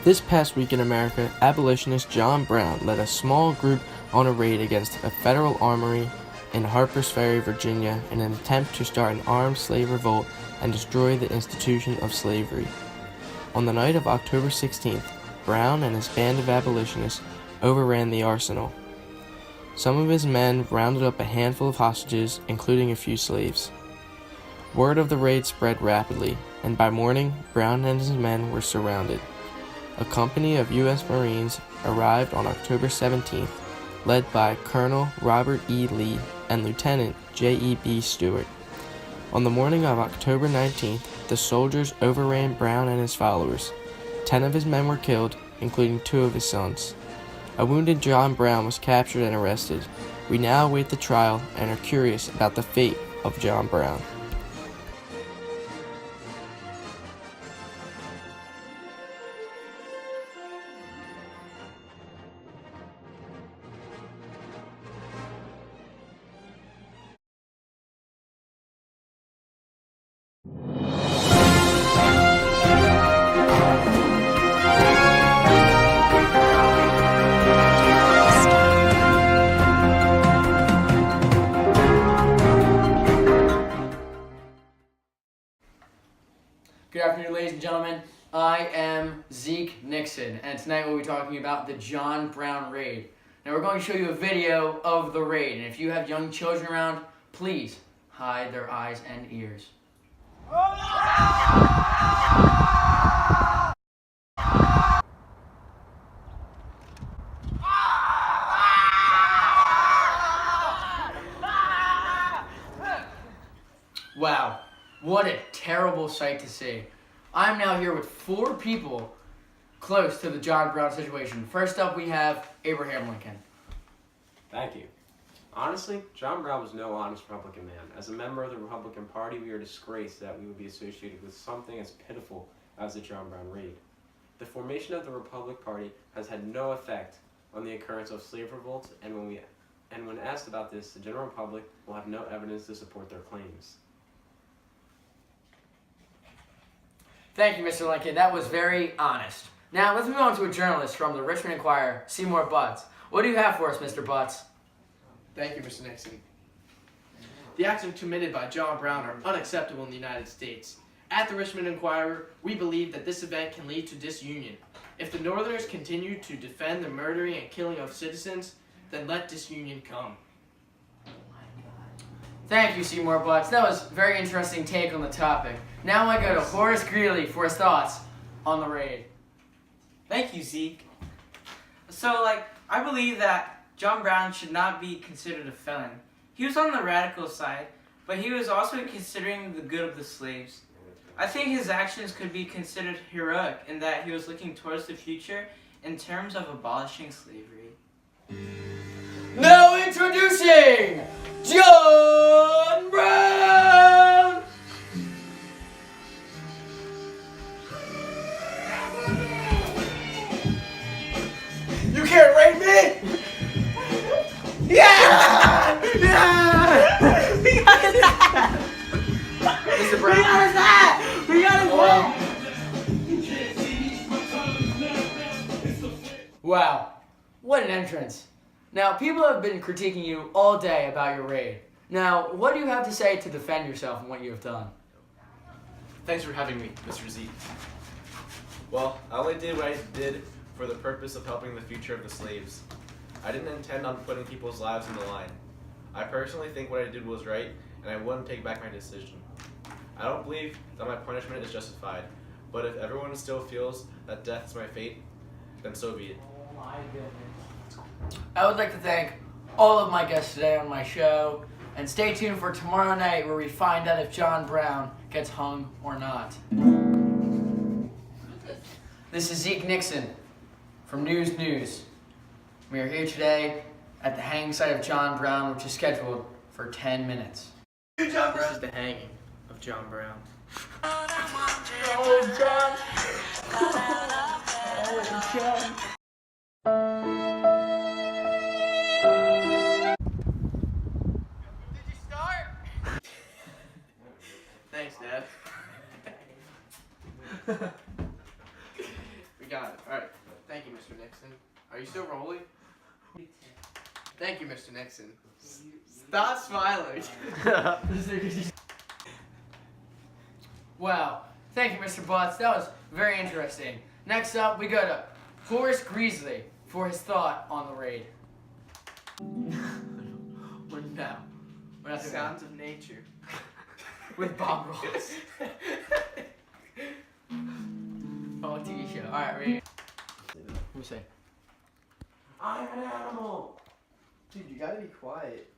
This past week in America, abolitionist John Brown led a small group on a raid against a federal armory in Harpers Ferry, Virginia, in an attempt to start an armed slave revolt and destroy the institution of slavery. On the night of October 16th, Brown and his band of abolitionists overran the arsenal. Some of his men rounded up a handful of hostages, including a few slaves. Word of the raid spread rapidly, and by morning, Brown and his men were surrounded. A company of U.S. Marines arrived on October 17th, led by Colonel Robert E. Lee and Lieutenant J.E.B. Stewart. On the morning of October 19th, the soldiers overran Brown and his followers. 10 of his men were killed, including 2 of his sons. A wounded John Brown was captured and arrested. We now await the trial and are curious about the fate of John Brown. Good afternoon, ladies and gentlemen. I am Zeke Nixon, and tonight we'll be talking about the John Brown raid. Now we're going to show you a video of the raid, and if you have young children around, please hide their eyes and ears. Wow, what a terrible sight to see. I'm now here with 4 people close to the John Brown situation. First up, we have Abraham Lincoln. Thank you. Honestly, John Brown was no honest Republican man. As a member of the Republican Party, we are disgraced that we would be associated with something as pitiful as the John Brown raid. The formation of the Republican Party has had no effect on the occurrence of slave revolts, and when asked about this, the general public will have no evidence to support their claims. Thank you, Mr. Lincoln. That was very honest. Now, let's move on to a journalist from the Richmond Enquirer, Seymour Butts. What do you have for us, Mr. Butts? Thank you, Mr. Nixon. The acts committed by John Brown are unacceptable in the United States. At the Richmond Enquirer, we believe that this event can lead to disunion. If the Northerners continue to defend the murdering and killing of citizens, then let disunion come. Thank you, Seymour Butts. That was a very interesting take on the topic. Now I go to Horace Greeley for his thoughts on the raid. Thank you, Zeke. I believe that John Brown should not be considered a felon. He was on the radical side, but he was also considering the good of the slaves. I think his actions could be considered heroic in that he was looking towards the future in terms of abolishing slavery. Now introducing John Brown! You can't rape me! Yeah! Yeah! We got his ass! Mr. Brown. We got his ass! We got his ass! Wow, what an entrance. Now, people have been critiquing you all day about your raid. Now, what do you have to say to defend yourself and what you have done? Thanks for having me, Mr. Z. Well, I only did what I did for the purpose of helping the future of the slaves. I didn't intend on putting people's lives on the line. I personally think what I did was right, and I wouldn't take back my decision. I don't believe that my punishment is justified, but if everyone still feels that death is my fate, then so be it. Oh my goodness. I would like to thank all of my guests today on my show, and stay tuned for tomorrow night where we find out if John Brown gets hung or not. This is Zeke Nixon from News News. We are here today at the hanging site of John Brown, which is scheduled for 10 minutes. This is the hanging of John Brown. Oh, John! Oh, John! Thanks, Dad. We got it. All right. Thank you, Mr. Nixon. Are you still rolling? Thank you, Mr. Nixon. Stop smiling. Wow. Thank you, Mr. Butts. That was very interesting. Next up, we go to Horace Greasley for his thought on the raid. What now? We're not doing Sounds of nature. that. With Bob Ross. Oh, TV show. Alright, ready? Let me say. I'm an animal. Dude, you gotta be quiet.